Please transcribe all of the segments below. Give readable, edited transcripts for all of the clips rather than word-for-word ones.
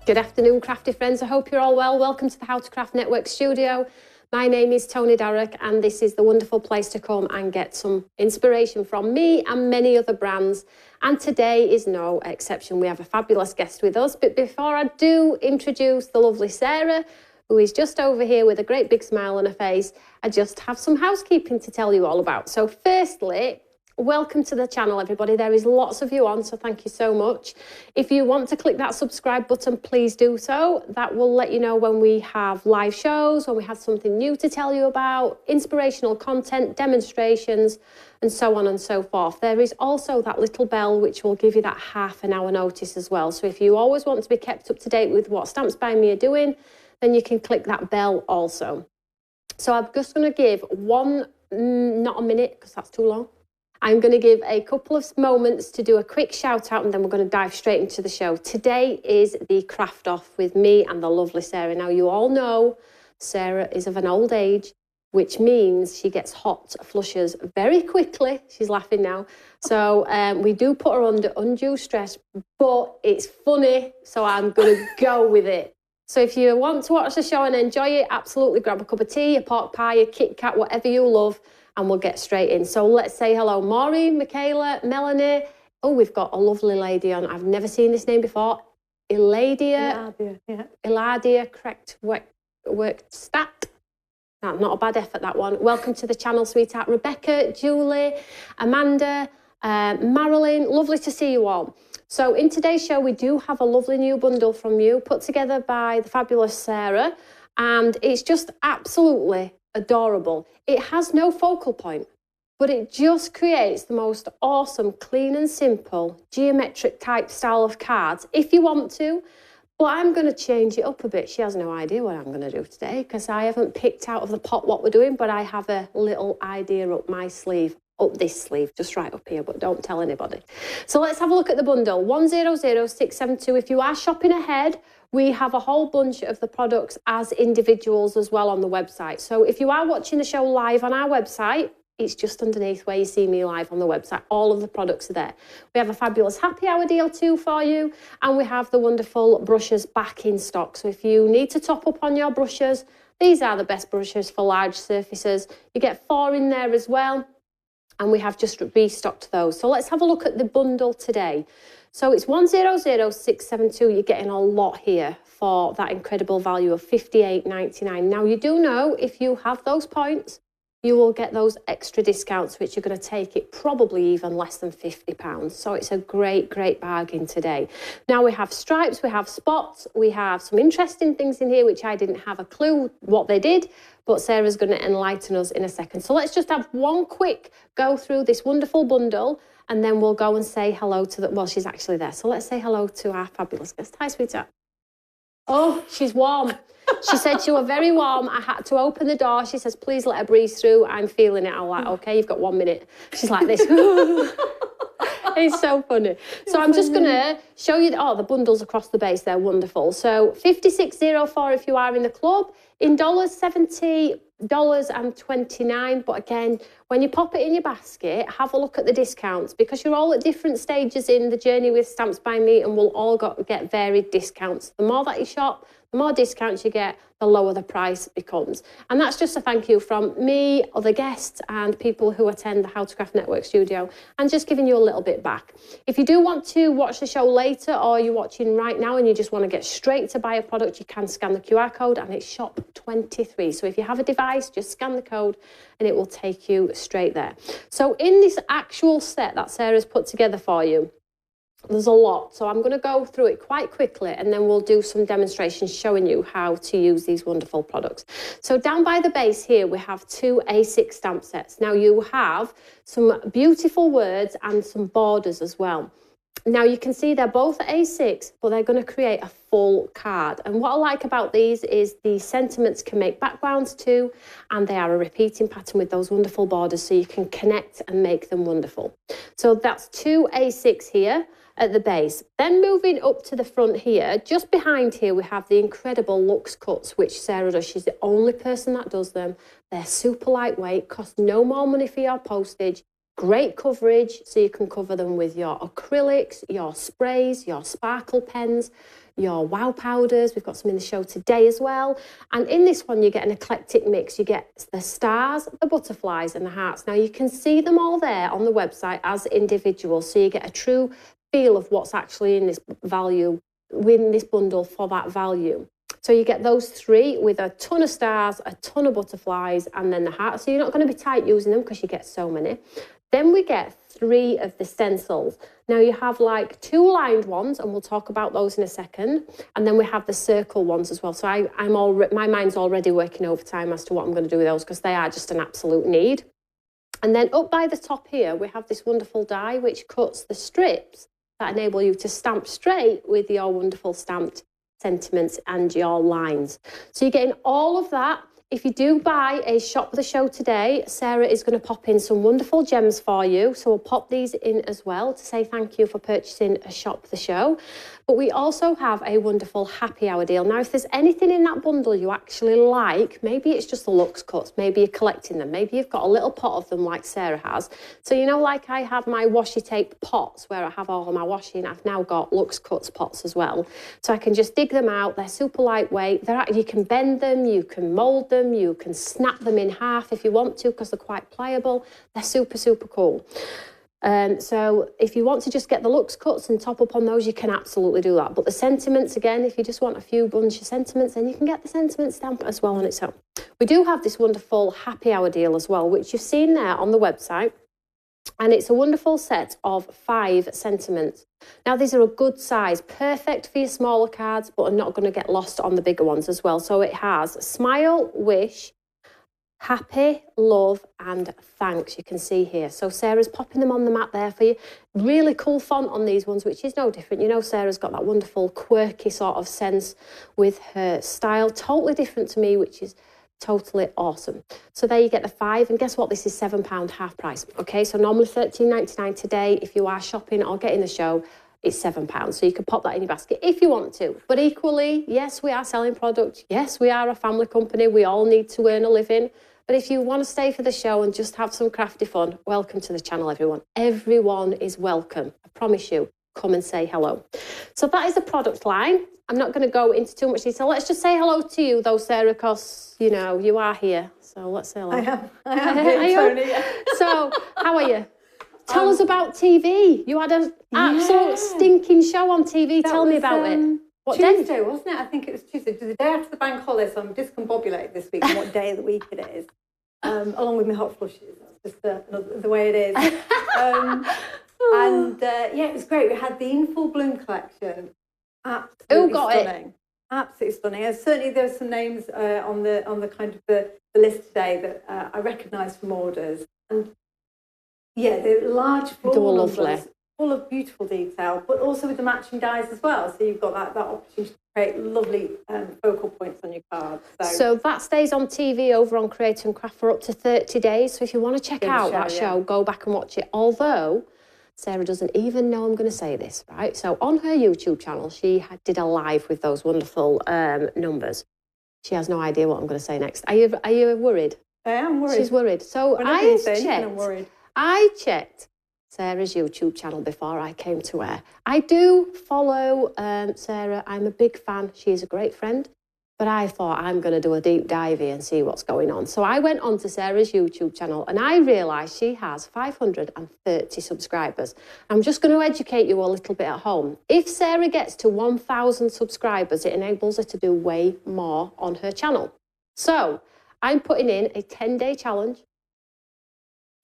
Good afternoon, crafty friends. I hope you're all well. Welcome to the How to Craft Network studio. My name is Toni Darroch, and this is the wonderful place to come and get some inspiration from me and many other brands. And today is no exception. We have a fabulous guest with us. But before I do introduce the lovely Sarah, who is just over here with a great big smile on her face, I just have some housekeeping to tell you all about. So firstly, welcome to the channel, everybody. There is lots of you on, so thank you so much. If you want to click that subscribe button, please do so. That will let you know when we have live shows, when we have something new to tell you about, inspirational content, demonstrations, and so on and so forth. There is also that little bell which will give you that half an hour notice as well. So if you always want to be kept up to date with what Stamps by Me are doing, then you can click that bell also. So I'm just going to give not a minute because that's too long. I'm going to give a couple of moments to do a quick shout out, and then we're going to dive straight into the show. Today is the craft off with me and the lovely Sarah. Now, you all know Sarah is of an old age, which means she gets hot flushes very quickly. She's laughing now. So we do put her under undue stress, but it's funny, so I'm going to go with it. So if you want to watch the show and enjoy it, absolutely grab a cup of tea, a pork pie, a Kit Kat, whatever you love, and we'll get straight in. So let's say hello, Maureen, Michaela, Melanie. Oh, we've got a lovely lady on. I've never seen this name before. Eladia. Eladia, correct work stat. Not a bad effort, that one. Welcome to the channel, sweetheart. Rebecca, Julie, Amanda, Marilyn. Lovely to see you all. So in today's show, we do have a lovely new bundle from you, put together by the fabulous Sarah. And it's just absolutely adorable. It has no focal point, but it just creates the most awesome, clean and simple, geometric type style of cards if you want to. But I'm going to change it up a bit. She has no idea what I'm going to do today because I haven't picked out of the pot what we're doing, but I have a little idea up my sleeve, up this sleeve, just right up here, but don't tell anybody. So let's have a look at the bundle. 100672. If you are shopping ahead, we have a whole bunch of the products as individuals as well on the website. So if you are watching the show live on our website, it's just underneath where you see me live on the website. All of the products are there. We have a fabulous happy hour deal too for you. And we have the wonderful brushes back in stock. So if you need to top up on your brushes, these are the best brushes for large surfaces. You get 4 in there as well. And we have just restocked those. So let's have a look at the bundle today. So it's 100672. You're getting a lot here for that incredible value of $58.99. Now, you do know if you have those points, you will get those extra discounts, which are going to take it probably even less than £50. So it's a great, great bargain today. Now we have stripes, we have spots, we have some interesting things in here, which I didn't have a clue what they did, but Sarah's going to enlighten us in a second. So let's just have one quick go through this wonderful bundle, and then we'll go and say hello to the, well, she's actually there. So let's say hello to our fabulous guest. Hi, sweetheart. Oh, she's warm. She said you were very warm. I had to open the door. She says, please let her breeze through. I'm feeling it. I'm like, okay, you've got 1 minute. She's like this. It's so funny. So I'm just going to show you, the bundles across the base. They're wonderful. So $56.04 if you are in the club. In dollars, $70.29. But again, when you pop it in your basket, have a look at the discounts because you're all at different stages in the journey with Stamps by Me, and we'll all get varied discounts. The more that you shop, the more discounts you get, the lower the price becomes. And that's just a thank you from me, other guests, and people who attend the How to Craft Network studio, and just giving you a little bit back. If you do want to watch the show later, or you're watching right now and you just want to get straight to buy a product, you can scan the QR code, and it's shop 23. So if you have a device, just scan the code and it will take you straight there. So in this actual set that Sarah's put together for you, there's a lot, so I'm going to go through it quite quickly, and then we'll do some demonstrations showing you how to use these wonderful products. So down by the base here, we have 2 A6 stamp sets. Now you have some beautiful words and some borders as well. Now you can see they're both A6, but they're going to create a full card. And what I like about these is the sentiments can make backgrounds too, and they are a repeating pattern with those wonderful borders, so you can connect and make them wonderful. So that's 2 A6 here at the base. Then moving up to the front here, just behind here, we have the incredible Luxe cuts, which Sarah does. She's the only person that does them. They're super lightweight, cost no more money for your postage. Great coverage, so you can cover them with your acrylics, your sprays, your sparkle pens, your wow powders. We've got some in the show today as well. And in this one, you get an eclectic mix. You get the stars, the butterflies and the hearts. Now, you can see them all there on the website as individuals, so you get a true feel of what's actually in this value, within this bundle for that value. So you get those three with a ton of stars, a ton of butterflies, and then the hearts. So you're not going to be tight using them because you get so many. Then we get 3 of the stencils. Now you have like 2 lined ones, and we'll talk about those in a second. And then we have the circle ones as well. So my mind's already working overtime as to what I'm going to do with those, because they are just an absolute need. And then up by the top here, we have this wonderful die which cuts the strips that enable you to stamp straight with your wonderful stamped sentiments and your lines. So you're getting all of that. If you do buy a shop the show today, Sarah is going to pop in some wonderful gems for you. So we'll pop these in as well to say thank you for purchasing a shop the show. But we also have a wonderful happy hour deal. Now, if there's anything in that bundle you actually like, maybe it's just the Luxe cuts, maybe you're collecting them, maybe you've got a little pot of them like Sarah has. So, you know, like I have my washi tape pots where I have all of my washing, I've now got Luxe cuts pots as well. So I can just dig them out. They're super lightweight. You can bend them, you can mold them, you can snap them in half if you want to, because they're quite pliable. They're super, super cool. So if you want to just get the Luxe cuts and top up on those, you can absolutely do that. But the sentiments, again, if you just want a few bunch of sentiments, then you can get the sentiment stamp as well on its own. We do have this wonderful happy hour deal as well, which you've seen there on the website. And it's a wonderful set of 5 sentiments. Now, these are a good size, perfect for your smaller cards, but are not going to get lost on the bigger ones as well. So it has smile, wish, happy, love and thanks, you can see here. So Sarah's popping them on the mat there for you. Really cool font on these ones, which is no different. You know, Sarah's got that wonderful quirky sort of sense with her style. Totally different to me, which is totally awesome. So there you get the 5, and guess what? This is £7 half price. Okay, so normally £13.99 today. If you are shopping or getting the show, it's £7. So you can pop that in your basket if you want to. But equally, yes, we are selling product. Yes, we are a family company. We all need to earn a living. But if you want to stay for the show and just have some crafty fun, welcome to the channel, everyone. Everyone is welcome. I promise you. Come and say hello. So that is the product line. I'm not going to go into too much detail. Let's just say hello to you, though, Sarah, because, you know, you are here. So let's say hello. I am here, Toni. So, how are you? Tell us about TV. You had an absolute stinking show on TV. Tell me about it. What Tuesday, wasn't it? I think it was Tuesday. It was the day after the bank holiday, so I'm discombobulated this week on what day of the week it is. Along with my hot flushes. That's just the way it is. Yeah, it was great. We had the In Full Bloom collection. Absolutely stunning. Absolutely stunning. And certainly there were some names on the kind of the list today that I recognised from orders. And yeah, they're large floral numbers, full of beautiful detail, but also with the matching dies as well. So you've got that opportunity to create lovely focal points on your card. So that stays on TV over on Create and Craft for up to 30 days. So if you want to check out that show, go back and watch it. Although Sarah doesn't even know I'm going to say this, right? So on her YouTube channel, she did a live with those wonderful numbers. She has no idea what I'm going to say next. Are you worried? I am worried. She's worried. So I checked Sarah's YouTube channel before I came to her. I do follow Sarah. I'm a big fan. She is a great friend. But I thought I'm going to do a deep dive and see what's going on. So I went on to Sarah's YouTube channel and I realised she has 530 subscribers. I'm just going to educate you a little bit at home. If Sarah gets to 1,000 subscribers, it enables her to do way more on her channel. So I'm putting in a 10-day challenge.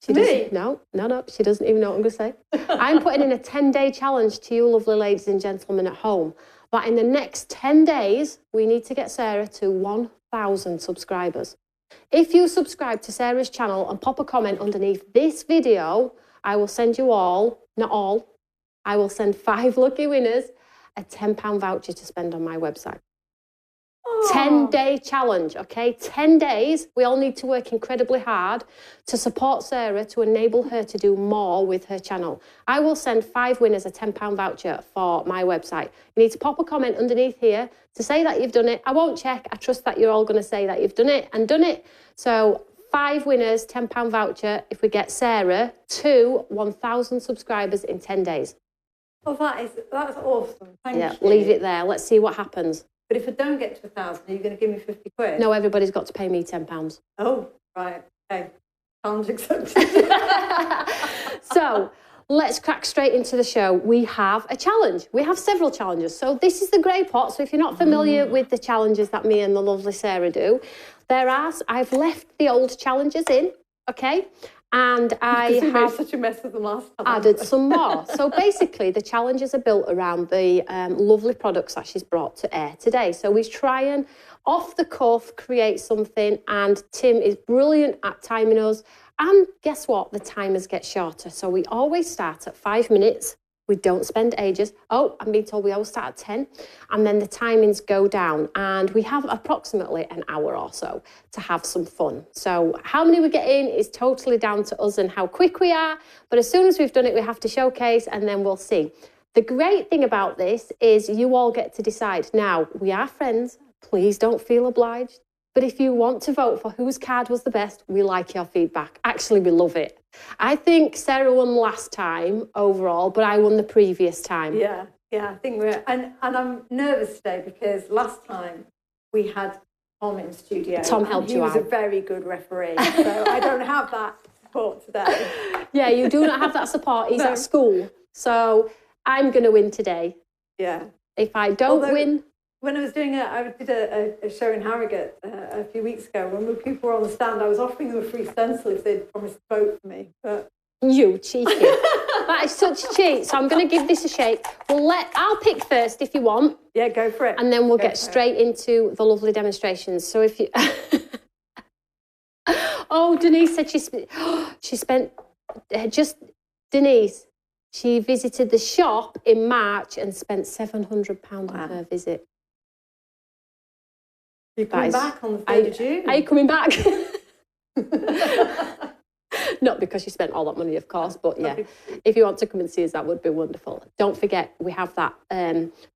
No, she doesn't even know what I'm going to say. I'm putting in a 10-day challenge to you lovely ladies and gentlemen at home. But in the next 10 days, we need to get Sarah to 1,000 subscribers. If you subscribe to Sarah's channel and pop a comment underneath this video, I will send you all, not all, I will send 5 lucky winners a £10 voucher to spend on my website. 10-day challenge, okay? 10 days. We all need to work incredibly hard to support Sarah to enable her to do more with her channel. I will send 5 winners a £10 voucher for my website. You need to pop a comment underneath here to say that you've done it. I won't check. I trust that you're all going to say that you've done it and done it. So 5 winners, £10 voucher if we get Sarah to 1,000 subscribers in 10 days. Well, that's awesome. Thank you. Leave it there. Let's see what happens. But if I don't get to 1,000, are you going to give me 50 quid? No, everybody's got to pay me £10. Oh, right. Okay. Challenge accepted. So let's crack straight into the show. We have a challenge. We have several challenges. So this is the grey pot. So if you're not familiar with the challenges that me and the lovely Sarah do, I've left the old challenges in, okay? And I have made such a mess of them last time. Added some more. So basically, the challenges are built around the lovely products that she's brought to air today. So we try and, off the cuff, create something. And Tim is brilliant at timing us. And guess what? The timers get shorter. So we always start at 5 minutes. We don't spend ages. Oh, I'm being told we always start at 10. And then the timings go down. And we have approximately an hour or so to have some fun. So how many we get in is totally down to us and how quick we are. But as soon as we've done it, we have to showcase and then we'll see. The great thing about this is you all get to decide. Now, we are friends. Please don't feel obliged. But if you want to vote for whose card was the best, we like your feedback. Actually, we love it. I think Sarah won last time overall, but I won the previous time. Yeah, I think and I'm nervous today because last time we had Tom in studio. Tom helped you out. He was a very good referee, so I don't have that support today. Yeah, you do not have that support. He's at school, so I'm going to win today. Yeah. If I don't win... When I was doing I did a show in Harrogate a few weeks ago. When people were on the stand, I was offering them a free stencil if they'd promised to vote for me. But you cheeky! That is such a cheat. So I'm going to give this a shake. I'll pick first if you want. Yeah, go for it. And then we'll get straight into the lovely demonstrations. So if you, oh, Denise said she spent Denise. She visited the shop in March and spent £700 on her visit. You're coming back on the 3rd of June? Are you coming back? Not because you spent all that money, of course, but yeah, if you want to come and see us, that would be wonderful. Don't forget, we have that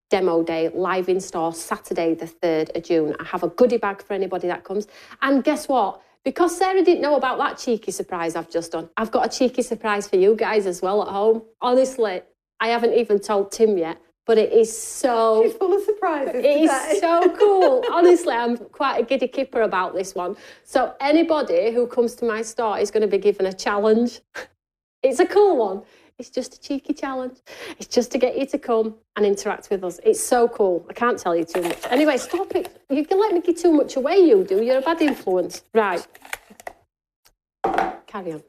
demo day live in store Saturday, the 3rd of June. I have a goodie bag for anybody that comes. And guess what? Because Sarah didn't know about that cheeky surprise I've just done, I've got a cheeky surprise for you guys as well at home. Honestly, I haven't even told Tim yet. But it is so... She's full of surprises today. It is so cool. Honestly, I'm quite a giddy kipper about this one. So anybody who comes to my store is going to be given a challenge. It's a cool one. It's just a cheeky challenge. It's just to get you to come and interact with us. It's so cool. I can't tell you too much. Anyway, stop it. You can let me give too much away, you do. You're a bad influence. Right. Carry on.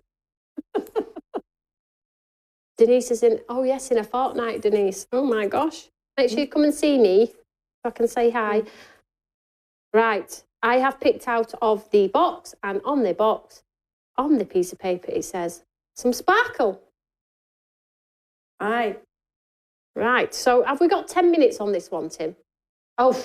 Denise is in, oh yes, in a fortnight, Denise. Oh my gosh. Make sure you come and see me so I can say hi. Right, I have picked out of the box, and on the box, on the piece of paper, it says some sparkle. Right. Right, so have we got 10 minutes on this one, Tim? Oh,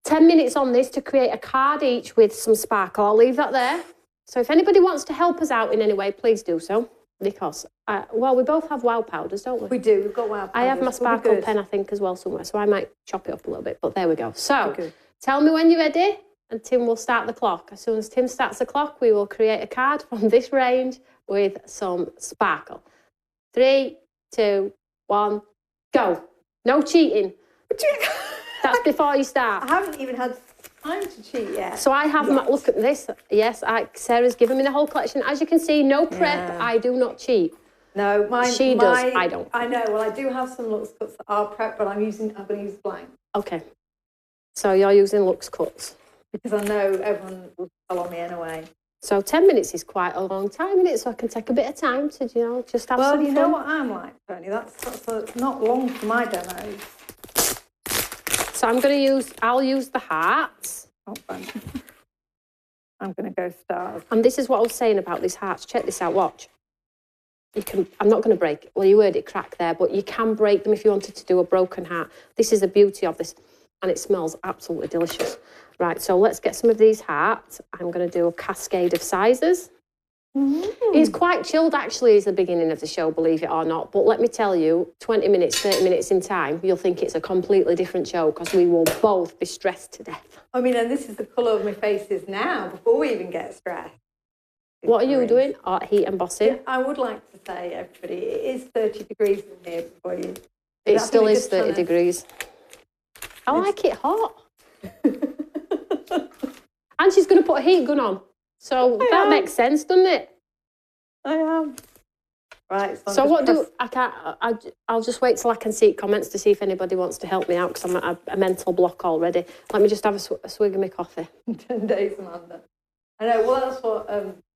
10 minutes on this to create a card each with some sparkle. I'll leave that there. So if anybody wants to help us out in any way, please do so. Because, well, we both have wow powders, don't we? We do, we've got wow powders. I have my sparkle pen, I think, as well somewhere, so I might chop it up a little bit, but there we go. So, tell me when you're ready, and Tim will start the clock. As soon as Tim starts the clock, we will create a card from this range with some sparkle. 3, 2, 1, go. No cheating. That's before you start. I haven't even had time to cheat yet. So I have, look at this. Yes, Sarah's given me the whole collection. As you can see, no prep. Yeah. I do not cheat. No, she does. I don't. I know. Well, I do have some Luxe cuts that are prep, but I'm going to use blank. Okay. So you're using Luxe cuts. Because I know everyone will follow me anyway. So 10 minutes is quite a long time, isn't it? So I can take a bit of time to, you know, just have some fun. Well, you know what I'm like, Toni. That's not long for my demos. So I'll use the hearts. Oh, fun. I'm going to go stars. And this is what I was saying about these hearts. Check this out, watch. I'm not going to break it. Well, you heard it crack there, but you can break them if you wanted to do a broken heart. This is the beauty of this, and it smells absolutely delicious. Right, so let's get some of these hearts. I'm going to do a cascade of sizes. It's quite chilled, actually, is the beginning of the show, believe it or not. But let me tell you, 20 minutes, 30 minutes in time, you'll think it's a completely different show because we will both be stressed to death. I mean, and this is the colour of my faces now, before we even get stressed. What are you doing? Art, heat embossing? Yeah, I would like to say, everybody, it is 30 degrees in here before you. It still is 30 degrees. I like it hot. And she's going to put a heat gun on. So that makes sense, doesn't it? I am. Right. So what do I can't? I'll just wait till I can see comments to see if anybody wants to help me out because I'm at a mental block already. Let me just have a swig of my coffee. 10 days, Amanda. I know. Well, that's what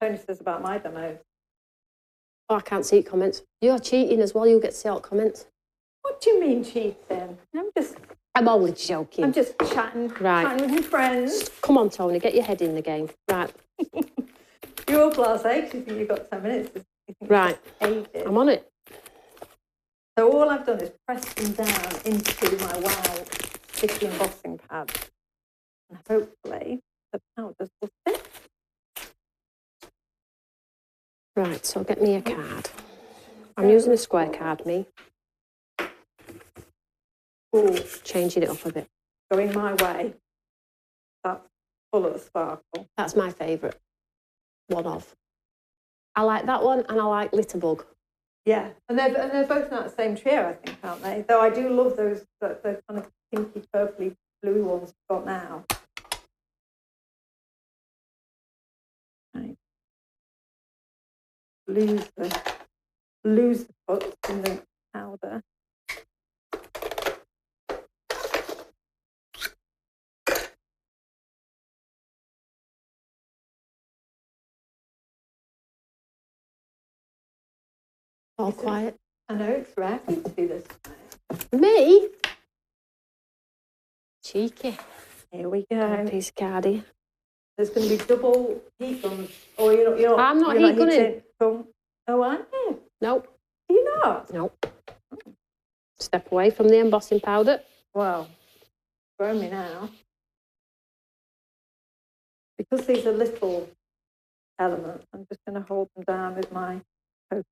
Toni says about my demo. Oh, I can't see comments. You're cheating as well. You get to see all comments. What do you mean cheating? I'm only joking. I'm just chatting. Right. Chatting with your friends. Come on, Toni, get your head in the game. Right. You're blasé because you think you've got 10 minutes. Right. I'm on it. So all I've done is press them down into my wow sticky embossing pad. And hopefully the powders will fit. Right, so get me a card. I'm using a square card, me. Ooh, changing it up a bit. Going my way. That's full of sparkle. That's my favourite. One of. I like that one and I like Litterbug. Yeah, and they're both not the same trio, I think, aren't they? Though I do love those kind of pinky, purpley, bluey ones we've got now. Right. Lose the cuts in the powder. All quiet. I know it's rare for you to do this. Me? Cheeky. Here we go. Piece of cardi. There's going to be double heat guns. Or you're not. I'm not heat gunning. Oh, aren't you? Nope. Are you not? Nope. Step away from the embossing powder. Well, throw me now. Because these are little elements, I'm just going to hold them down with my poker.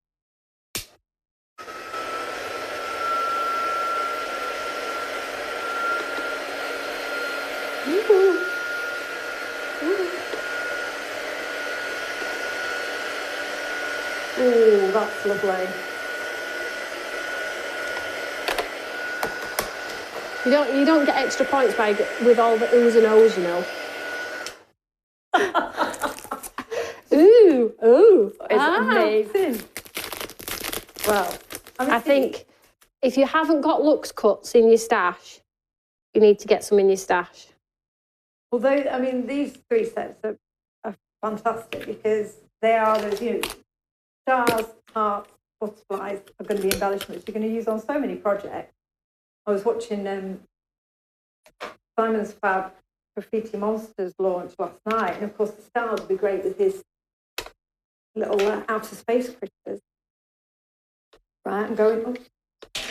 Oh, that's lovely. You don't get extra points with all the oohs and ohs, you know. Ooh. It's amazing. Well, I think if you haven't got Luxe cuts in your stash, you need to get some in your stash. Although, I mean, these three sets are fantastic because they are those, stars, hearts, butterflies are going to be embellishments you're going to use on so many projects. I was watching Simon's Fab Graffiti Monsters launch last night, and of course the stars would be great with his little outer space critters. Right, I'm going. I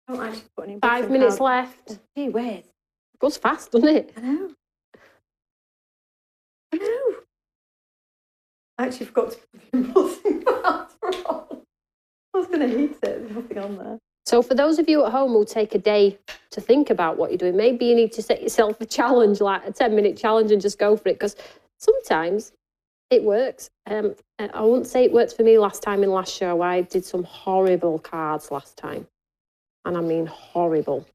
don't actually put any. 5 minutes left. Oh, gee whiz. It goes fast, doesn't it? I know. I actually forgot to put the embossing powder on. I was going to heat it. There's nothing on there. So for those of you at home who take a day to think about what you're doing, maybe you need to set yourself a challenge, like a 10-minute challenge, and just go for it, because sometimes it works. I wouldn't say it worked for me last time in last show. I did some horrible cards last time. And I mean horrible.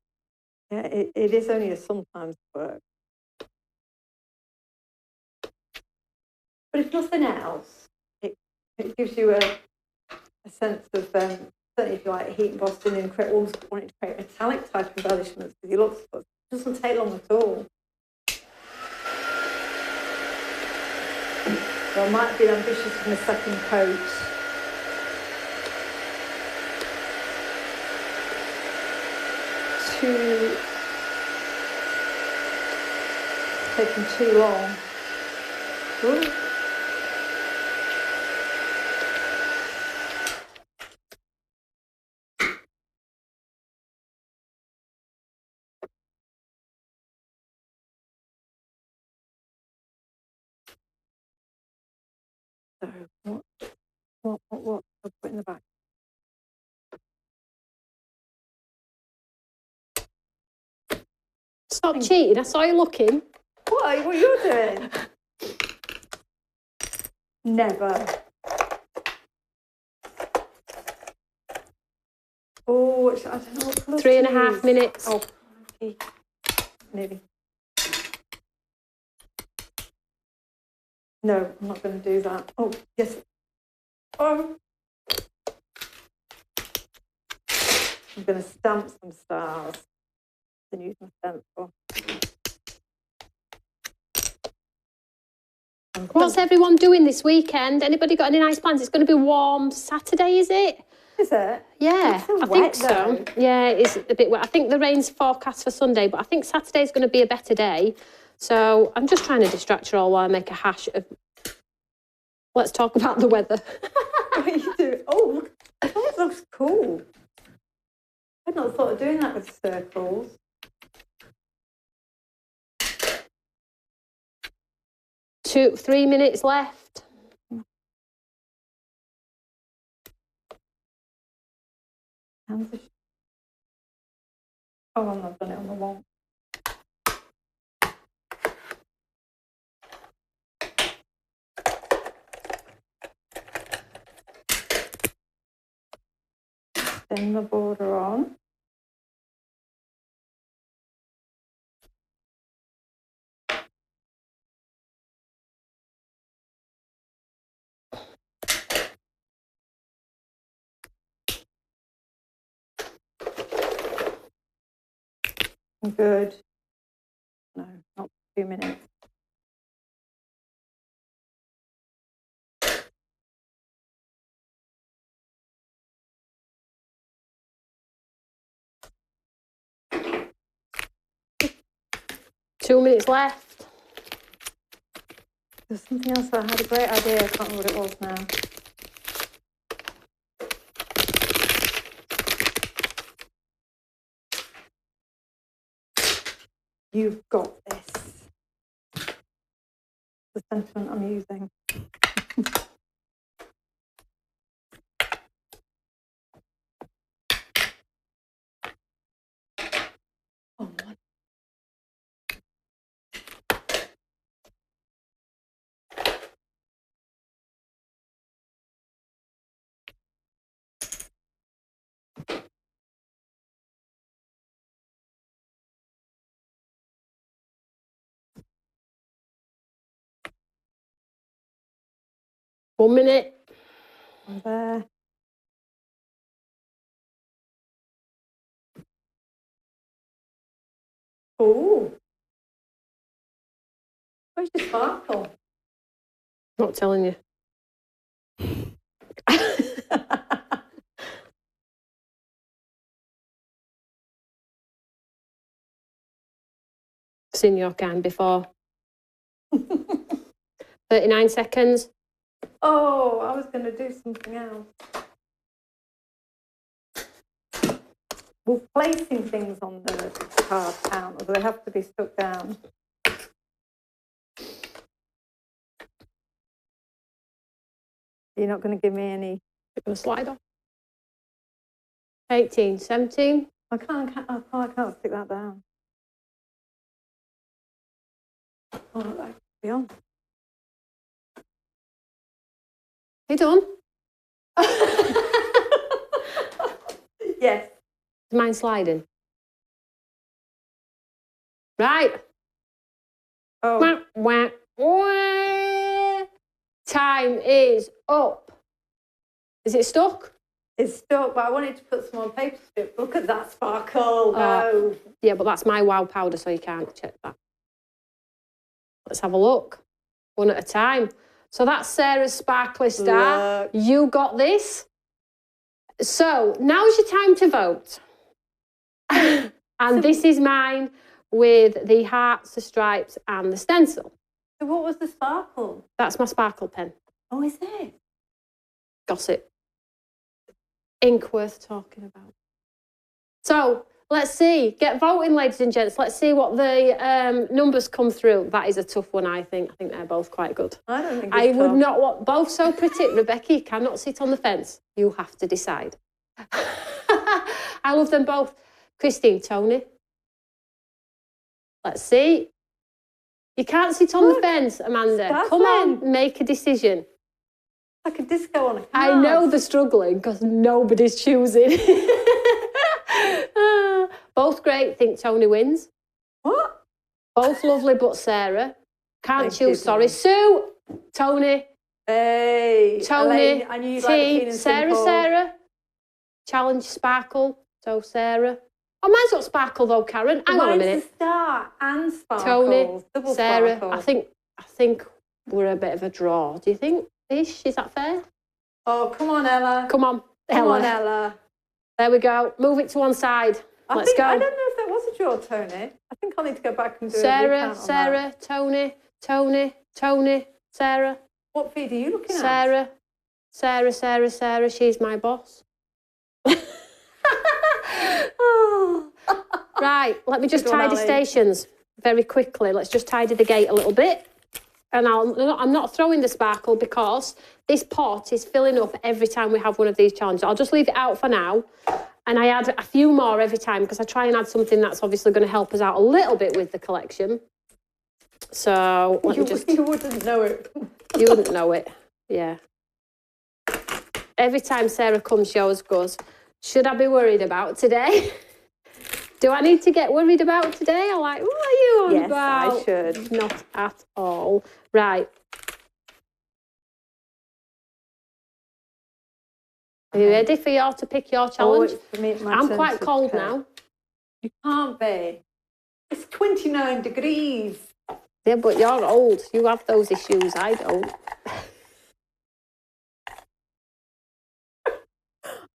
Yeah, it is only a sometimes work. But if nothing else, it gives you a sense of, certainly if you like heat embossing and wanting to create metallic type embellishments with your Luxe cuts, it doesn't take long at all. So I might be ambitious in the second coat. Taking too long. Ooh. So what What? I'll put it in the back. Stop cheating. I saw you looking. What are you doing? Never. Oh, I don't know what colour 3.5 minutes. Oh, nearly. No, I'm not going to do that. Oh, yes. Oh. I'm going to stamp some stars. Then use my stencil. What's everyone doing this weekend? Anybody got any nice plans? It's going to be warm Saturday, is it? Is it? Yeah, I think so. Yeah, it's a bit wet. I think the rain's forecast for Sunday, but I think Saturday's going to be a better day. So I'm just trying to distract you all while I make a hash of... Let's talk about the weather. What are you doing? Oh, look. That looks cool. I'd not thought of doing that with circles. Three minutes left. Oh, I've not done it on the wall. Then the border on. Good. No, not 2 minutes. Two minutes left. There's something else. I had a great idea. I can't remember what it was now. You've got this. The sentiment I'm using. Oh my. One minute. I'm there. Oh. Where's your sparkle? Not telling you. Seen your kind before. 39 seconds. Oh, I was going to do something else. Well, placing things on the card count, or they have to be stuck down. You're not going to give me any. You're going to slide off. 18, 17. I can't stick that down. Oh, that could be on. You done? Yes. Is mine sliding? Right. Oh. Wah, wah, wah. Time is up. Is it stuck? It's stuck, but I wanted to put some on paper strip. Look at that sparkle. No. Yeah, but that's my wow powder, so you can't check that. Let's have a look. One at a time. So that's Sarah's sparkly star. Look. You got this. So now's your time to vote. And this is mine with the hearts, the stripes and the stencil. So what was the sparkle? That's my sparkle pen. Oh, is it? Gossip. Ink worth talking about. So Let's see. Get voting, ladies and gents. Let's see what the numbers come through. That is a tough one, I think. I think they're both quite good. I don't think I would not want both so pretty. Rebecca, you cannot sit on the fence. You have to decide. I love them both. Christine, Toni. Let's see. You can't sit on the fence, Amanda. Come on, make a decision. Like a disco on a card. I know they're struggling because nobody's choosing. Both great. Think Toni wins. What? Both lovely, but Sarah. Can't choose, sorry. Sue, Toni. Hey. Toni, Elaine, I knew you'd like the clean and simple. Sarah. Challenge Sparkle. So Sarah. Oh, mine's got Sparkle though, Karen. Hang on a minute. Mine's the star and Sparkle. Toni, Double Sarah. sparkle. I think we're a bit of a draw. Do you think? Is that fair? Oh, come on, Ella. Come on, Ella. Come on, Ella. There we go. Move it to one side. Let's go. I don't know if that was a draw, Toni. I think I'll need to go back and do Sarah, Toni, Sarah. What feed are you looking at? Sarah. She's my boss. Oh. Right, let me just tidy stations very quickly. Let's just tidy the gate a little bit. And I'm not throwing the sparkle because this pot is filling up every time we have one of these challenges. I'll just leave it out for now. And I add a few more every time because I try and add something that's obviously going to help us out a little bit with the collection. So let me just... You wouldn't know it. You wouldn't know it, yeah. Every time Sarah comes, she always goes, should I be worried about today? Do I need to get worried about today? I'm like, what are you on about? Yes, I should. Not at all. Right. Are you ready to pick your challenge? I'm quite cold now. You can't be. It's 29 degrees. Yeah, but you're old. You have those issues. I don't.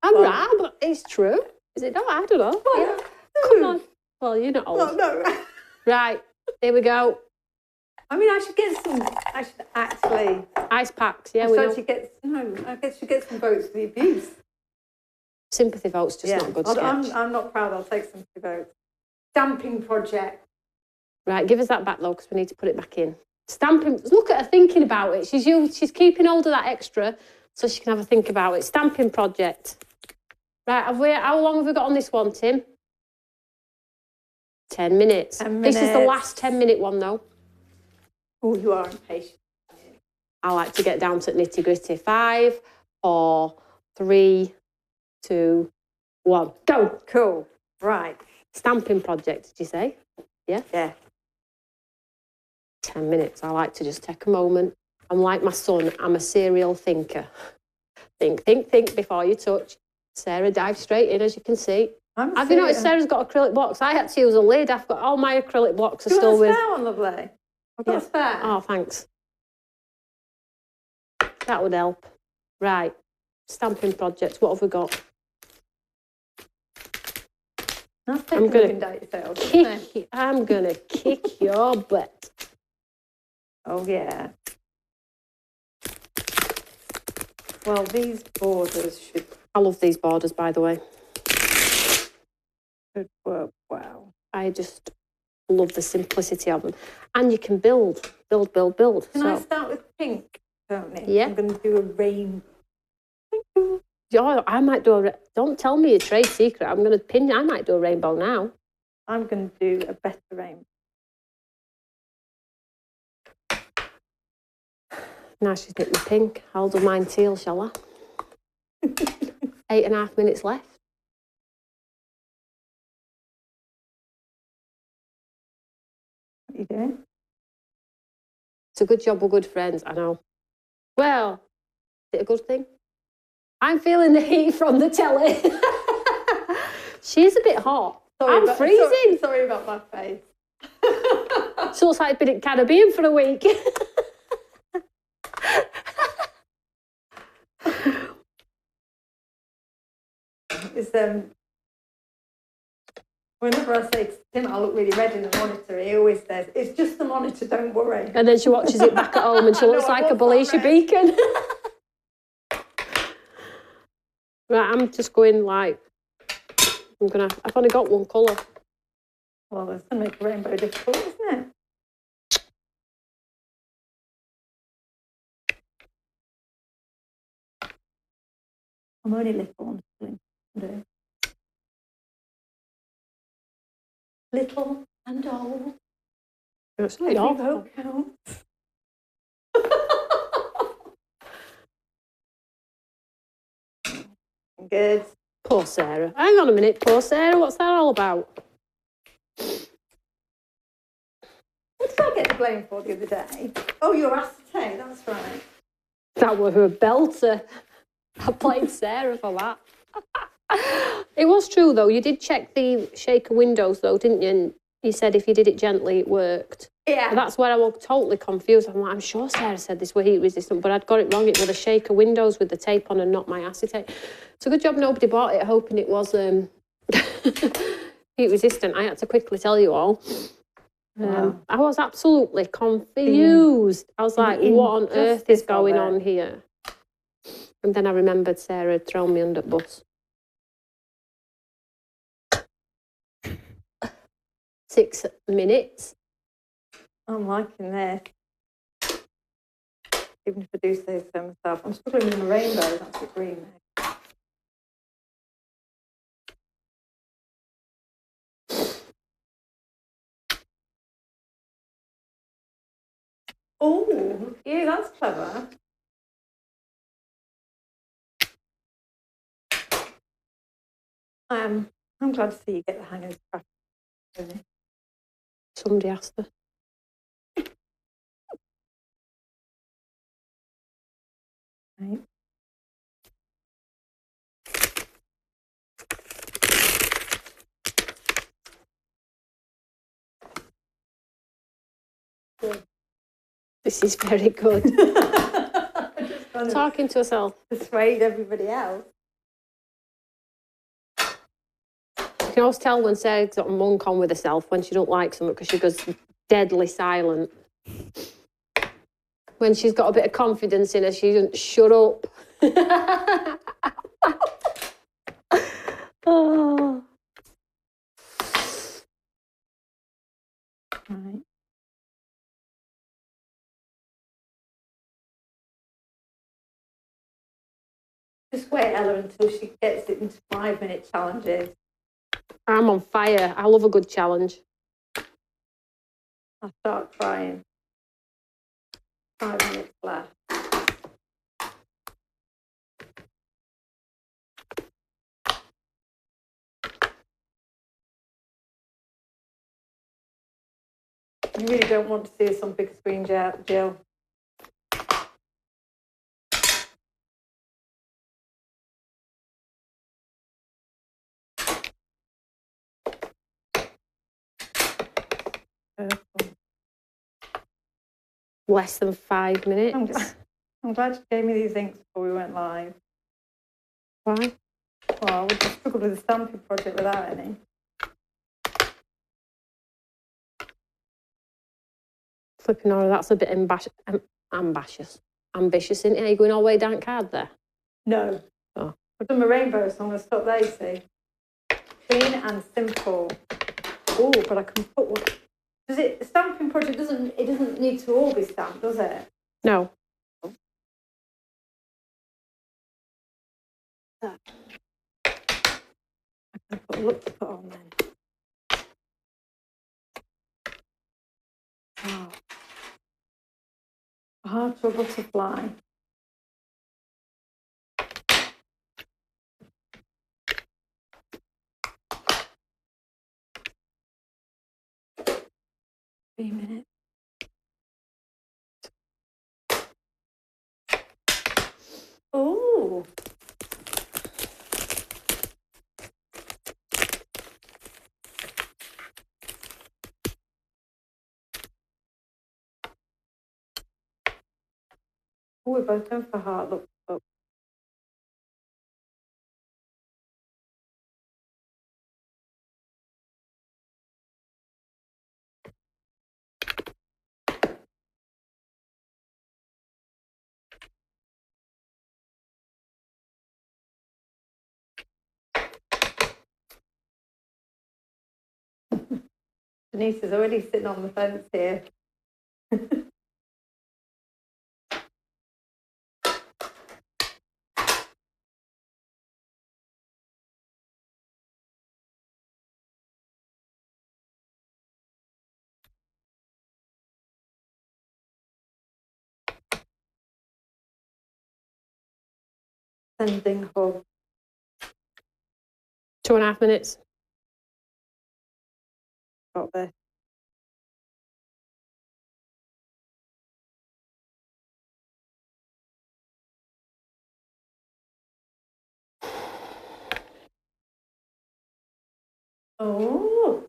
I'm right, but it's true. Is it not? I don't know. Well, yeah. Come on. Well, you're not old. Well, no. Right, here we go. I mean, I should actually... Ice packs, yeah, I guess you get some votes for the abuse. Sympathy votes, just not a good sketch. I'm not proud. I'll take sympathy votes. Stamping project. Right, give us that back, though, because we need to put it back in. Stamping, look at her thinking about it. She's keeping hold of that extra so she can have a think about it. Stamping project. Right, how long have we got on this one, Tim? 10 minutes. 10 minutes. This is the last 10-minute one, though. Oh, you are impatient. I like to get down to nitty-gritty. 5, 4, 3, 2, 1. Go! Cool. Right. Stamping project, did you say? Yeah? Yeah. 10 minutes. I like to just take a moment. I'm like my son. I'm a serial thinker. Think before you touch. Sarah dives straight in, as you can see. Have you noticed Sarah's got acrylic blocks? I had to use a lid. I've got all my acrylic blocks are still with... Do you want a spare one, lovely? I've got a spare. Oh, thanks. That would help. Right. Stamping projects. What have we got? I'm going to kick your butt. Oh, yeah. Well, these borders should... I love these borders, by the way. Should work well. I just love the simplicity of them. And you can build. Can I start with pink, Toni? Yeah. I'm going to do a rainbow. I might do don't tell me a trade secret. I might do a rainbow now. I'm going to do a better rainbow. Now she's picked me pink. I'll do mine teal, shall I? 8.5 minutes left. What are you doing? It's a good job we're good friends, I know. Well, is it a good thing? I'm feeling the heat from the telly. She's a bit hot. I'm freezing. Sorry about my face. She looks like I've been in Caribbean for a week. Whenever I say to Tim, I look really red in the monitor, he always says, it's just the monitor, don't worry. And then she watches it back at home and she looks like a Belisha beacon. Right, I'm just going like I've only got one colour. Well, that's going to make a rainbow difficult, isn't it? I'm only little. Little and old. It's not Every awful. vote counts. Good. Poor Sarah. Hang on a minute, poor Sarah. What's that all about? What did I get the blame for the other day? Oh, your Htcn, that's right. That were her belter. I blamed Sarah for that. It was true, though. You did check the shaker windows, though, didn't you? And you said if you did it gently, it worked. Yeah. And that's where I was totally confused. I'm like, I'm sure Sarah said this were heat resistant, but I'd got it wrong. It were the shaker windows with the tape on and not my acetate. It's a good job nobody bought it, hoping it was heat resistant. I had to quickly tell you all. Wow. I was absolutely confused. I was like, what on earth is going on here? And then I remembered Sarah had thrown me under the bus. 6 minutes. I'm liking this. Even if I do say so myself. I'm struggling with the rainbow, that's the green. Oh, yeah, that's clever. I'm glad to see you get the hang of the craft. Somebody asked her. Right. Good. This is very good. Talking to herself. Persuade everybody else. You can always tell when Sarah's got a monk on with herself when she don't like something because she goes deadly silent. When she's got a bit of confidence in her, she doesn't shut up. Oh. Right. Just wait, Ella, until she gets it into 5-minute challenges. I'm on fire. I love a good challenge. I'll start trying. 5 minutes left. You really don't want to see us on big screen, Jill. Less than 5 minutes. I'm glad you gave me these inks before we went live. Why? Well, I would have struggled with the stamping project without any. Flipping over, that's a bit ambitious, isn't it? Are you going all the way down card there? No. Oh. I've done my rainbow, so I'm going to stop there, you see. Clean and simple. Oh, but I can put one. Does it, the stamping project doesn't need to all be stamped, does it? No. I can put a look to put on then. Oh. A heart or a butterfly. Three minutes. Oh. Oh, we're both going for heart. Look. Denise is already sitting on the fence here. Sending hug. 2.5 minutes. Got this. Oh.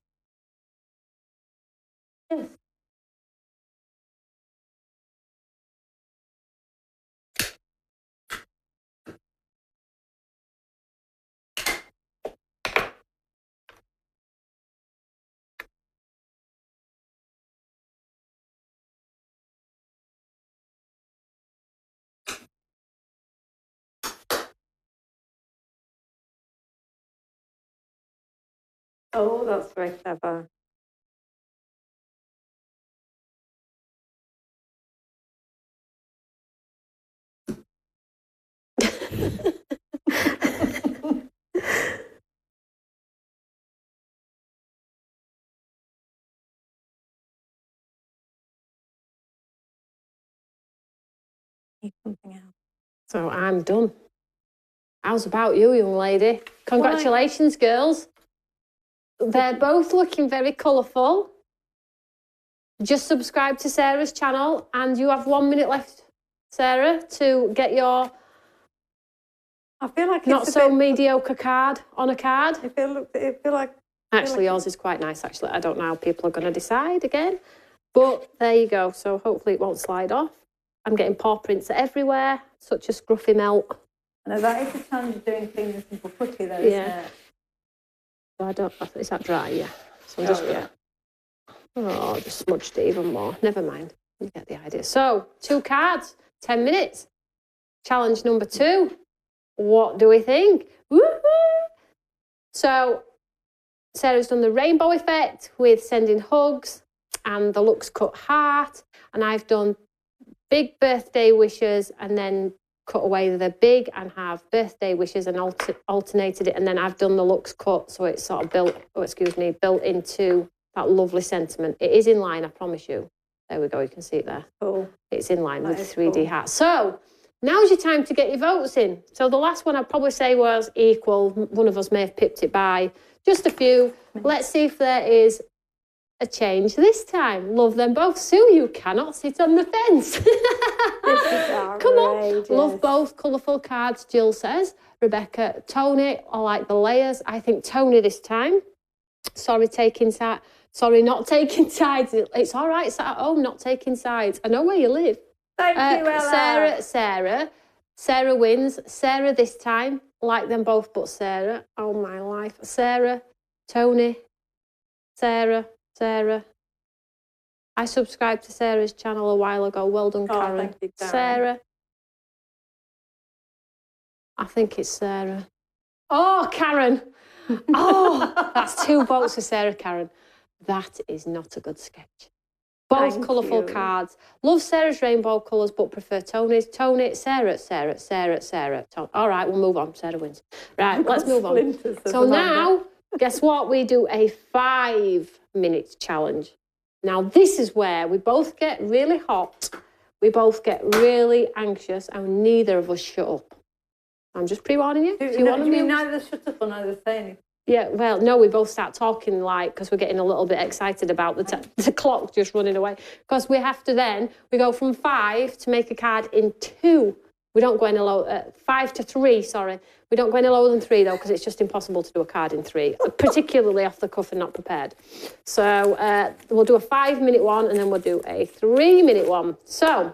Yes. Oh, that's very clever. Something else. So I'm done. How's about you, young lady? Congratulations, girls. They're both looking very colourful. Just subscribe to Sarah's channel and you have 1 minute left, Sarah, to get your I feel like it's not so mediocre card on a card. I feel like Actually, yours is quite nice, actually. I don't know how people are going to decide again. But there you go. So hopefully it won't slide off. I'm getting paw prints everywhere. Such a scruffy melt. No, that is the challenge of doing things in simple putty, though, Yeah. isn't it? So I don't... Is that dry? Yeah. So I'm just going to... Oh, just smudged it even more. Never mind. You get the idea. So, 2 cards, 10 minutes. Challenge number 2. What do we think? Woo-hoo! So, Sarah's done the rainbow effect with sending hugs and the Luxe cut heart. And I've done big birthday wishes and then cut away the big and have birthday wishes and alternated it. And then I've done the Luxe cut, so it's sort of built into that lovely sentiment. It is in line, I promise you. There we go, you can see it there. Cool. It's in line with the 3D hat. So now's your time to get your votes in. So the last one I'd probably say was equal. One of us may have pipped it by just a few. Let's see if there is a change this time. Love them both. Sue, you cannot sit on the fence. Come on. Love both colourful cards, Jill says. Rebecca, Toni, I like the layers. I think Toni this time. Sorry, not taking sides. It's all right, sat at home, not taking sides. I know where you live. Thank you, Ella. Sarah wins. Sarah this time. Like them both, but Sarah. Oh, my life. Sarah, Toni, Sarah. I subscribed to Sarah's channel a while ago. Well done, Karen. Thank you, Karen. Sarah. I think it's Sarah. Oh, Karen. Oh, that's 2 votes for Sarah, Karen. That is not a good sketch. Both colourful cards. Love Sarah's rainbow colours, but prefer Toni's. Toni, Sarah. All right, we'll move on. Sarah wins. Right, let's move on. So now, guess what? We do a 5-minute challenge. Now, this is where we both get really hot. We both get really anxious, and neither of us shut up. I'm just pre-warning you. Do you mean neither shut up or neither say anything? Yeah, well, no, we both start talking because we're getting a little bit excited about the clock just running away. Because we have to we go from 5 to make a card in 2. We don't go any lower, 5 to 3, sorry. We don't go any lower than 3 though, because it's just impossible to do a card in 3, particularly off the cuff and not prepared. So we'll do a 5-minute one and then we'll do a 3-minute one. So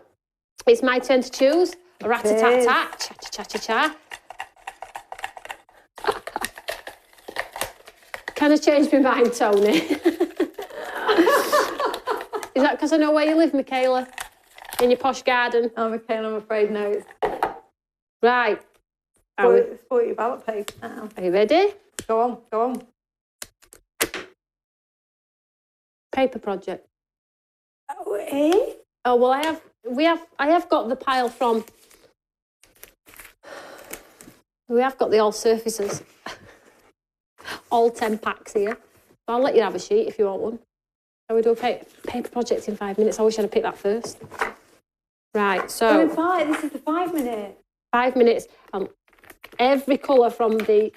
it's my turn to choose. A rat-a-tat-tat, cha-cha-cha-cha-cha. Can I change my mind, Toni? Is that because I know where you live, Michaela? In your posh garden? Oh, Michaela, I'm afraid no. Right. Spoil your ballot paper now. Are you ready? Go on. paper project? Oh, eh? Oh, well, I have got the pile from, we have got the all surfaces, all 10 packs here. So I'll let you have a sheet if you want one. So we do a paper project in 5 minutes. I wish I'd have picked that first. Right, so... This is the 5 minute. 5 minutes. Every colour from the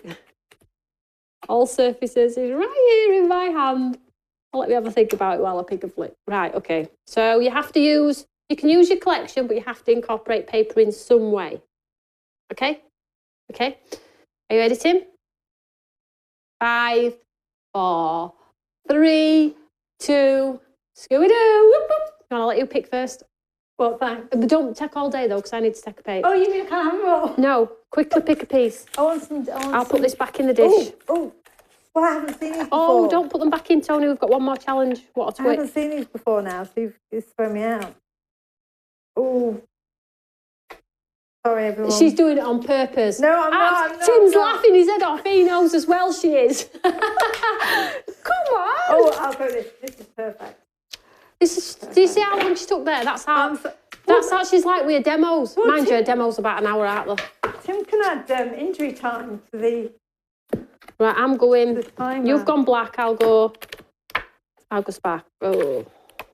all surfaces is right here in my hand. I'll let me have a think about it while I pick a flip. Right, okay. So you have to use... You can use your collection, but you have to incorporate paper in some way. Okay? Okay. Are you ready, Tim? 5, 4, 3, 2, Scooby-Doo. I'll let you pick first. Well, thanks. But don't take all day, though, because I need to take a piece. Oh, you mean I can't have them all? No, quickly pick a piece. I'll put this back in the dish. Oh, well, I haven't seen these before. Oh, don't put them back in, Tony. We've got one more challenge. What a twit. I haven't seen these before now, so you've thrown me out. Oh. Sorry, everyone. She's doing it on purpose. No, I'm not. Tim's laughing his head off. He knows as well she is. Come on. Oh, I'll go this. This is perfect. Do you see how long she took there? That's how she's like with her demos. Mind you, her demos about an hour out there. Tim can add injury time to the... Right, I'm going... timer. You've gone black, I'll go spark. Oh,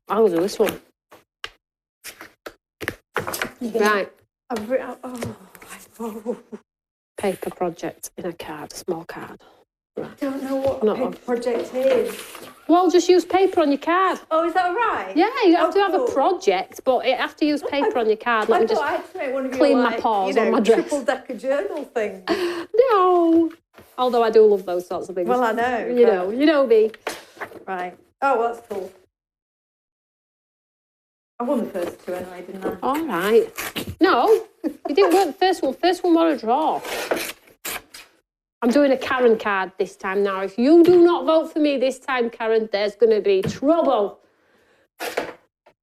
I'll do this one. Right. Paper project in a card, small card. Right. I don't know what a paper project is. Well, just use paper on your card. Oh, is that right? Yeah, you have to have a project, but you have to use paper on your card. Let me just clean my paws on my dress. Triple-decker journal thing. No. Although I do love those sorts of things. Well, I know. You know me. Right. Oh, well, that's cool. I won the first two anyway, didn't I? All right. No, you didn't win the first one. First one was a draw. I'm doing a Karen card this time now. If you do not vote for me this time, Karen, there's going to be trouble.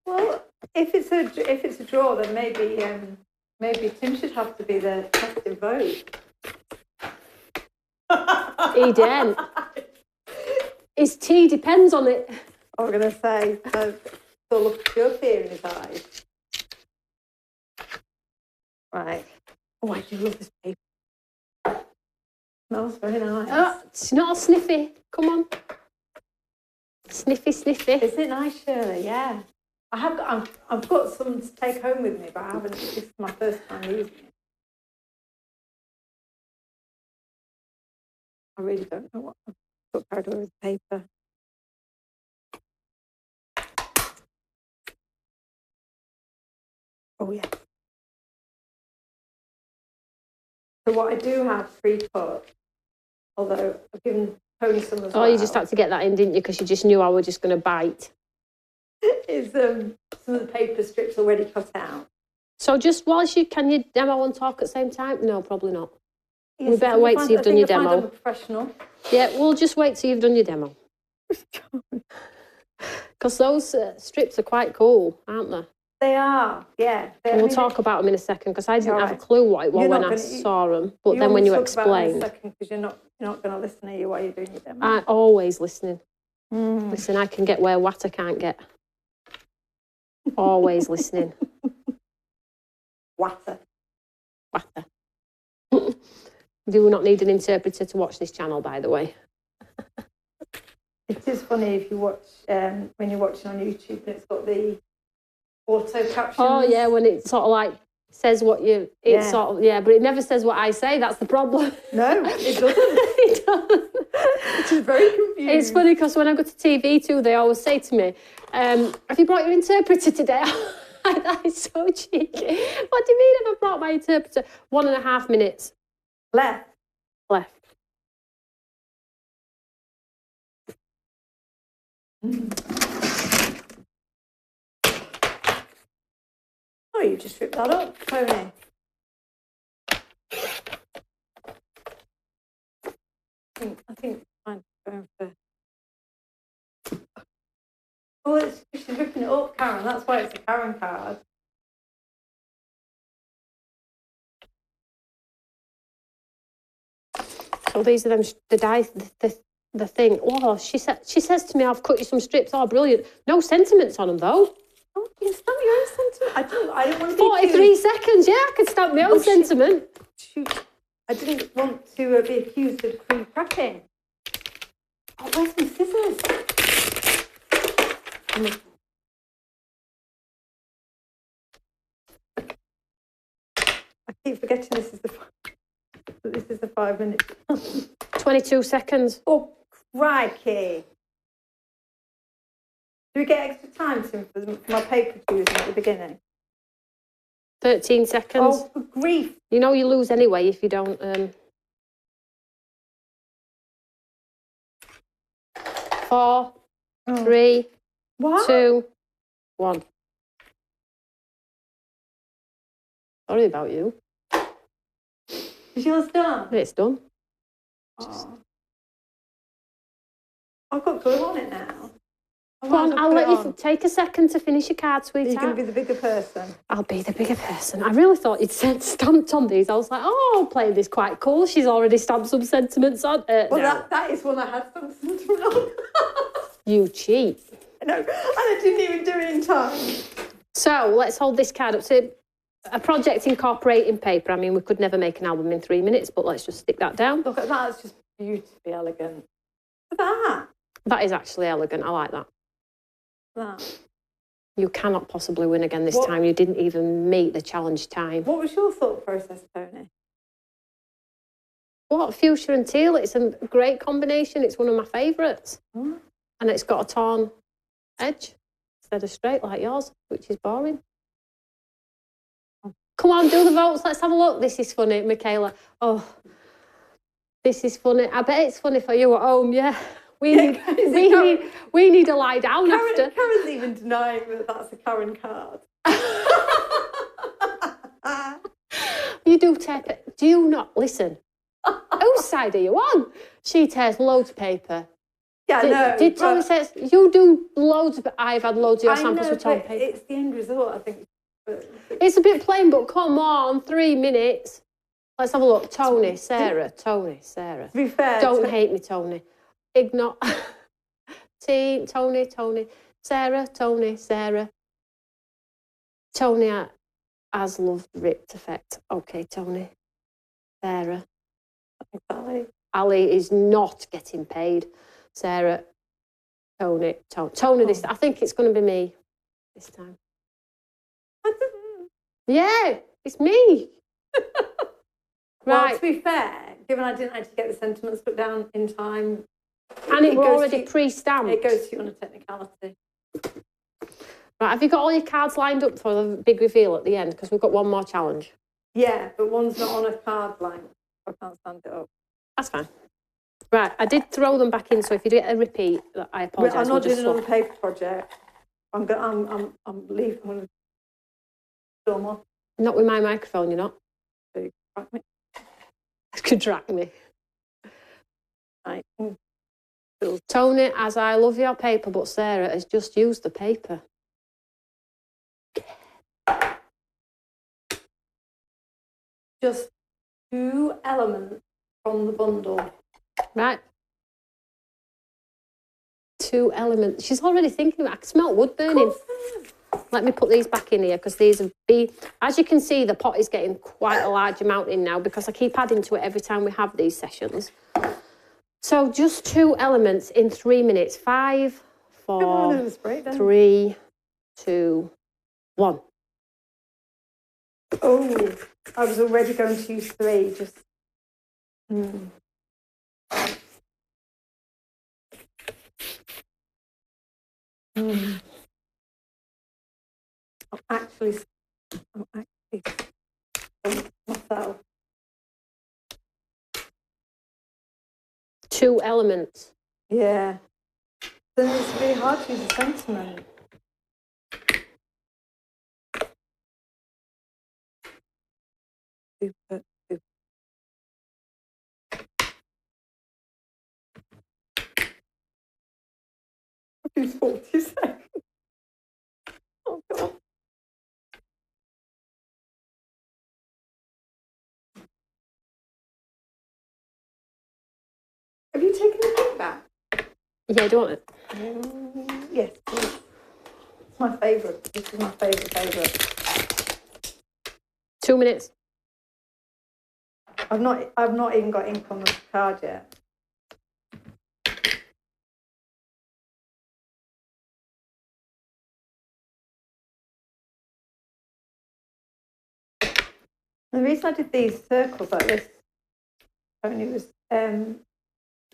Well, if it's a draw, then maybe Tim should have to be the testing vote. He didn't. His tea depends on it. I'm going to say, so look at your fear in his eyes. Right. Oh, I do love this paper. Smells very nice. Oh, it's not a sniffy. Come on. Sniffy, sniffy. Is it nice, Shirley? Yeah. I've got some to take home with me, but I haven't. This is my first time using it. I really don't know what I've got carried away with paper. Oh, yeah. So what I do have pre-cut, although I've given Toni some as well. Oh, you just had to get that in, didn't you? Because you just knew I was just going to bite. Is some of the paper strips already cut out. So just can you demo and talk at the same time? No, probably not. Yes, we better wait till you've done your demo. I'm a professional. Yeah, we'll just wait till you've done your demo. Because those strips are quite cool, aren't they? They are, yeah. And we'll talk about them in a second, because I didn't have a clue what it was when I saw them. But then when you explained... Because you're not going to listen to you while you're doing your demo. I'm always listening. Listen, I can get where Watter can't get. Always listening. Watter. Do not need an interpreter to watch this channel, by the way. It is funny if you watch, when you're watching on YouTube and it's got the auto captions. Oh, yeah, when it sort of like says what you... It's sort of, but it never says what I say. That's the problem. No, it doesn't. It doesn't. Which is very confusing. It's funny because when I go to TV too, they always say to me, have you brought your interpreter today? That is so cheeky. What do you mean have I brought my interpreter? 1.5 minutes. Left. Oh, you just ripped that up, Toni. I think I'm going for... Oh, she's ripping it up, Karen. That's why it's a Karen card. So these are them, the the thing. Oh, she says to me, I've cut you some strips. Oh, brilliant. No sentiments on them, though. Oh, you can stamp your own sentiment. I don't want to be 43 accused. seconds. Yeah, I could stamp my own sentiment. Shoot. I didn't want to be accused of cream cracking. Oh, where's my scissors? I keep forgetting this is the 5 minutes. 22 seconds. Oh, crikey. Do we get extra time for my paper choosing at the beginning? 13 seconds. Oh, for grief. You know you lose anyway if you don't... 4, 3, 2, 1. Sorry about you. Is yours done? It's done. Oh. I've got glue on it now. Go on, I'll let you take a second to finish your card, sweetheart. You're going to be the bigger person. I'll be the bigger person. I really thought you'd said stamped on these. I was like, oh, I'm playing this quite cool. She's already stamped some sentiments on. Well, no. that is one I had some sentiment on. You cheat. No, and I didn't even do it in time. So let's hold this card up. So a project incorporating paper. I mean, we could never make an album in 3 minutes, but let's just stick that down. Look at that. It's just beautifully elegant. Look at that. That is actually elegant. I like that. That. You cannot possibly win again this time. You didn't even meet the challenge time. What was your thought process, Tony? What? Fuchsia and teal. It's a great combination. It's one of my favourites. Mm. And it's got a torn edge instead of straight like yours, which is boring. Come on, do the votes. Let's have a look. This is funny, Michaela. Oh, this is funny. I bet it's funny for you at home, yeah. We need to lie down after. Karen's even denying that that's a Karen card. You do tape it. Do you not listen? Whose side are you on? She tears loads of paper. Yeah, no. Did Toni say you do loads of? I've had loads of your samples with torn paper. It's the end result, I think. It's a bit plain, but come on, 3 minutes. Let's have a look. Toni, Sarah, Toni, Sarah. To be fair, don't hate me, Toni. Ignore. Toni, Sarah, Toni, Sarah. Toni has loved ripped effect. Okay, Toni. Sarah. Ali is not getting paid. Sarah, Toni. This. I think it's going to be me this time. Yeah, it's me. Well, to be fair, given I didn't actually get the sentiments put down in time, and it was already pre-stamped. It goes to you on a technicality. Right, have you got all your cards lined up for the big reveal at the end? Because we've got one more challenge. Yeah, but one's not on a card line. I can't stand it up. That's fine. Right, I did throw them back in, so if you get a repeat, I apologise. I'm not doing another paper project. I'm leaving. I'm going to film off. Not with my microphone, you're not. So you track me. Could track me. Right. Toni, as I love your paper, but Sarah has just used the paper. Just 2 elements from the bundle. Right. 2 elements. She's already thinking, I can smell wood burning. Let me put these back in here because these are as you can see, the pot is getting quite a large amount in now because I keep adding to it every time we have these sessions. So just 2 elements in 3 minutes. 5, 4, 3, 2, 1. Oh, I was already going to use 3. Just. I'm actually myself. 2 elements. Yeah. Then it's really hard to use a sentiment. Super. It's 40 seconds. Oh, God. Have you taken the pink back? Yeah, do you want it? Yes, please. It's my favourite. This is my favourite. 2 minutes. I've not even got ink on the card yet. And the reason I did these circles like this, only was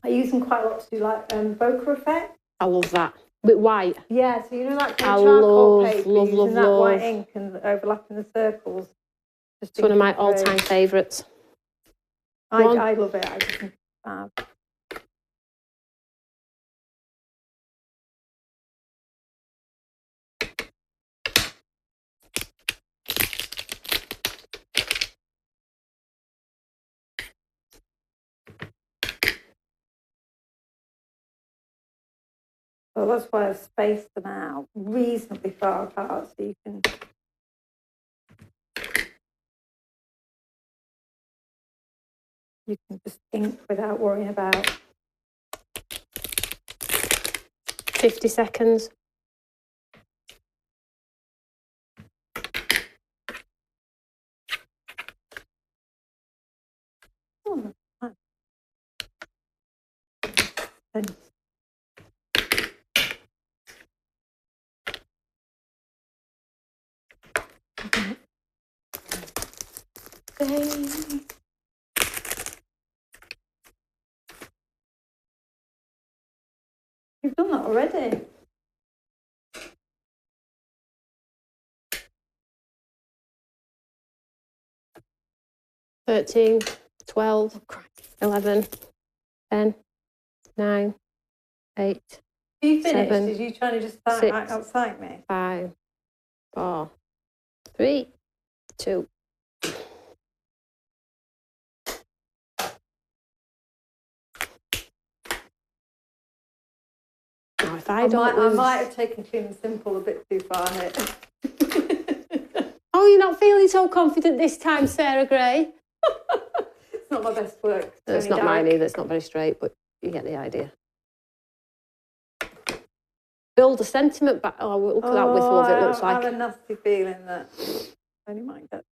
I use them quite a lot to do like bokeh effect. I love that. With white. Yeah, so you know like kind of charcoal paper, using that love. white ink and overlapping the circles. It's one of my all-time favourites. I love it. I just think it's fab. Well, that's why I've spaced them out reasonably far apart so you can just ink without worrying about 50 seconds. Oh, you've done that already. Thirteen, 12, 11, 10, 9, 8. Are you finished? 7, Did you trying to just 6, outside me? 5, 4, 3, 2. Now, if I might have taken clean and simple a bit too far here. Oh, you're not feeling so confident this time, Sarah Gray? It's not my best work. It's not mine either. It's not very straight, but you get the idea. Build a sentiment back. Oh, look at that with love, it looks like. I have a nasty feeling that only might get.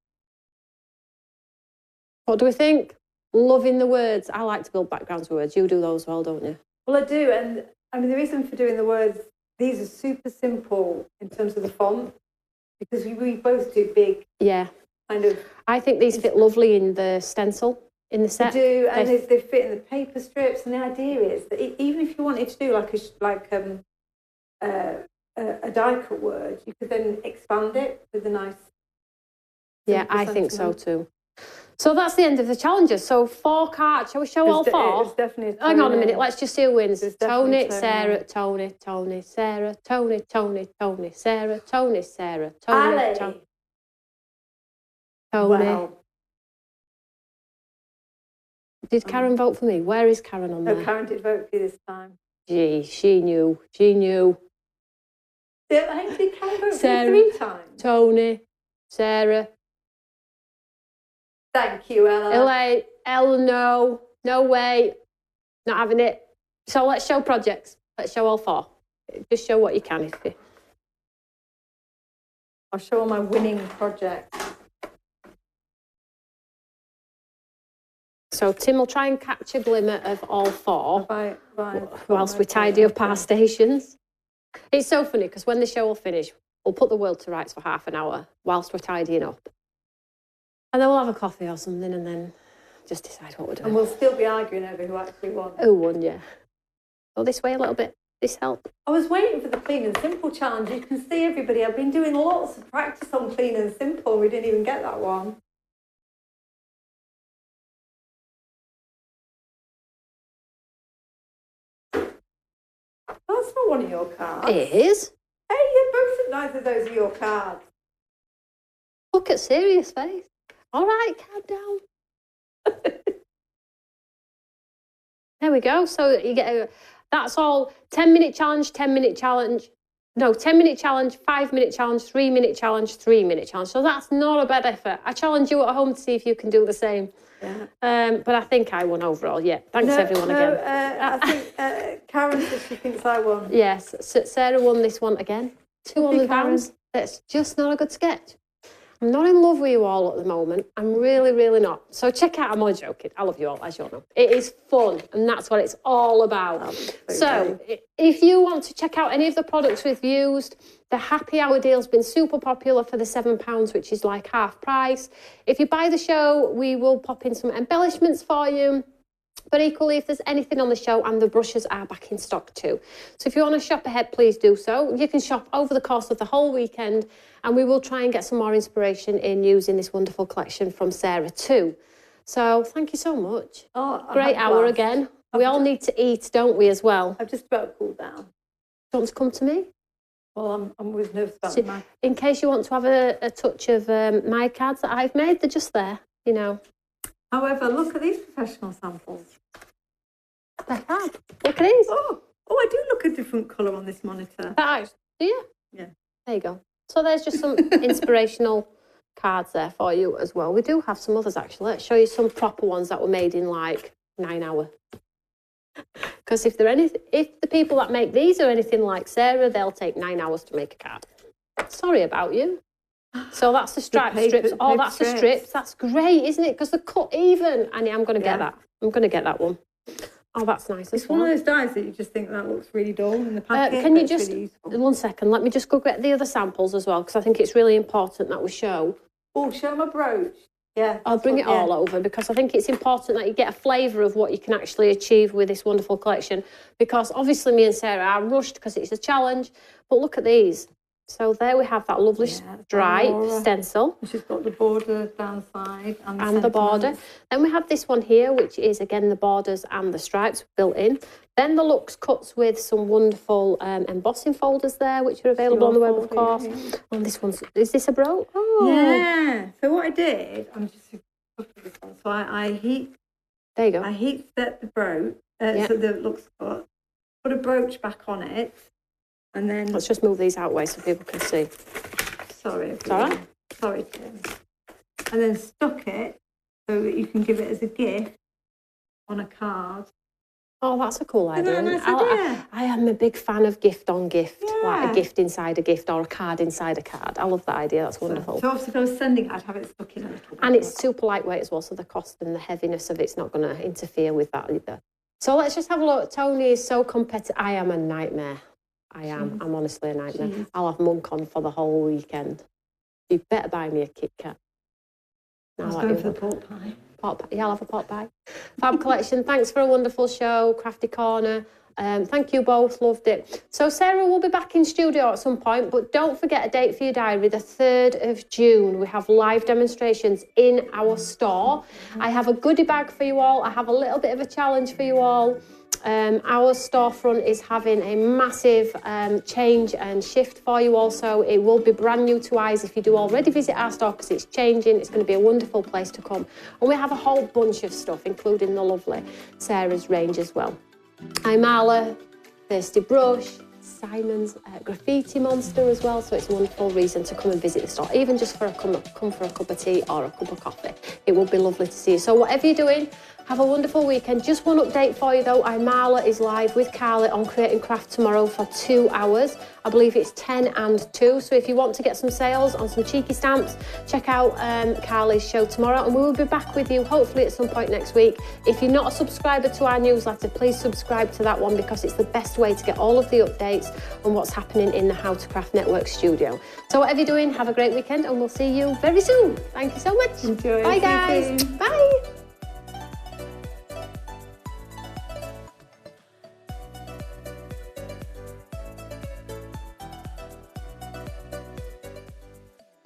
What do we think? Loving the words. I like to build backgrounds with words. You do those well, don't you? Well, I do. And I mean, the reason for doing the words, these are super simple in terms of the font, because we both do big. Yeah. Kind of. I think these fit lovely in the stencil, in the set. They do, and they fit in the paper strips. And the idea is that even if you wanted to do a die cut word, you could then expand it with a nice. Yeah, I think so too. So that's the end of the challenges. So 4 cards. Shall we show all 4? It's definitely. Hang on a minute. Let's just see who wins. Toni, Sarah, Toni, Sarah, Toni, Sarah, Toni, Sarah, Toni. Wow. Did Karen vote for me? Where is Karen on there? No, Karen did vote for you this time. Gee, she knew. She knew. I think did Karen vote for you 3 times? Toni, Sarah. Thank you, Ella. Ella, no way. Not having it. So let's show projects. Let's show all 4. Just show what you can. If you... I'll show all my winning projects. So Tim will try and catch a glimmer of all 4 whilst we tidy up our stations. It's so funny because when the show will finish, we'll put the world to rights for half an hour whilst we're tidying up. And then we'll have a coffee or something and then just decide what we're doing. And we'll still be arguing over who actually won. Who won, yeah. Go this way a little bit. This help. I was waiting for the clean and simple challenge. You can see everybody. I've been doing lots of practice on clean and simple. We didn't even get that one. That's not one of your cards. It is. Hey, you both said neither of those are your cards. Look at serious face. All right, calm down. There we go. So you get that's all. 10-minute challenge, 10-minute challenge. no, 10-minute challenge, 5-minute challenge, 3-minute challenge, 3-minute challenge. So that's not a bad effort. I challenge you at home to see if you can do the same. Yeah. But I think I won overall. Yeah. Thanks everyone again. I think Karen says she thinks I won. Yes. Sarah won this one again. £200. That's just not a good sketch. I'm not in love with you all at the moment. I'm really, really not. So check out, I'm only joking. I love you all, as you all know. It is fun, and that's what it's all about. So if you want to check out any of the products we've used, the happy hour deal's been super popular for the £7, which is like half price. If you buy the show, we will pop in some embellishments for you. But equally, if there's anything on the show, and the brushes are back in stock too. So if you want to shop ahead, please do so. You can shop over the course of the whole weekend, and we will try and get some more inspiration in using this wonderful collection from Sarah too. So thank you so much. Oh, great hour again. We all need to eat, don't we, as well? I've just about cooled down. Do you want to come to me? Well, I'm always nervous about my... In case you want to have a touch of my cards that I've made, they're just there, you know. However, look at these professional samples. They're fab. Look at these. Oh, I do look a different colour on this monitor. Do you? Yeah. There you go. So there's just some inspirational cards there for you as well. We do have some others, actually. Let's show you some proper ones that were made in like 9 hours. Because if the people that make these are anything like Sarah, they'll take 9 hours to make a card. Sorry about you. So that's the stripe strips. Oh, that's the strips. That's great, isn't it? Because they're cut even. And I'm going to get that. I'm going to get that one. Oh, that's nice. It's one of those dies that you just think that looks really dull in the packet. Can you just, really 1 second, let me just go get the other samples as well, because I think it's really important that we show. Oh, show my brooch. Yeah. I'll bring it all over, because I think it's important that you get a flavour of what you can actually achieve with this wonderful collection, because obviously me and Sarah are rushed because it's a challenge, but look at these. So there we have that lovely stripe stencil. She's got the border down side and the border. Then we have this one here, which is, again, the borders and the stripes built in. Then the Luxe cuts with some wonderful embossing folders there, which are available on the web, of course. And this one's, is this a brooch? Oh. Yeah. So what I did, I'm just looking at this one. So I heat. There you go. I heat set the brooch, so the Luxe cut, put a brooch back on it. And then let's just move these out way so people can see. Sorry. It's all right. Sorry, Tim. And then stuck it so that you can give it as a gift on a card. Oh, that's a cool idea. Isn't that a nice idea? I am a big fan of gift on gift, like a gift inside a gift or a card inside a card. I love that idea. That's wonderful. So obviously if I was sending it, I'd have it stuck in a little bit. And it's super lightweight as well, so the cost and the heaviness of it's not going to interfere with that either. So let's just have a look. Toni is so competitive. I am a nightmare. I am. I'm honestly a nightmare. Jeez. I'll have Monk on for the whole weekend. You better buy me a Kit Kat. I was going for the pork pie. Pork pie. Yeah, I'll have a pork pie. Fab collection. Thanks for a wonderful show, Crafty Corner. Thank you both. Loved it. So Sarah will be back in studio at some point, but don't forget a date for your diary, the 3rd of June. We have live demonstrations in our store. I have a goodie bag for you all. I have a little bit of a challenge for you all. Our storefront is having a massive change and shift for you also. It will be brand new to eyes if you do already visit our store, because it's changing. It's going to be a wonderful place to come. And we have a whole bunch of stuff, including the lovely Sarah's range as well. Imala, Thirsty Brush, Simon's Graffiti Monster as well, so it's a wonderful reason to come and visit the store, even just for come for a cup of tea or a cup of coffee. It will be lovely to see you. So whatever you're doing, have a wonderful weekend. Just one update for you though, Imala is live with Carly on Create and Craft tomorrow for 2 hours. I believe it's 10 and 2, so if you want to get some sales on some cheeky stamps, check out Carly's show tomorrow, and we will be back with you hopefully at some point next week. If you're not a subscriber to our newsletter, please subscribe to that one, because it's the best way to get all of the updates on what's happening in the How to Craft Network studio. So whatever you're doing, have a great weekend, and we'll see you very soon. Thank you so much. Enjoy. Bye guys. Bye.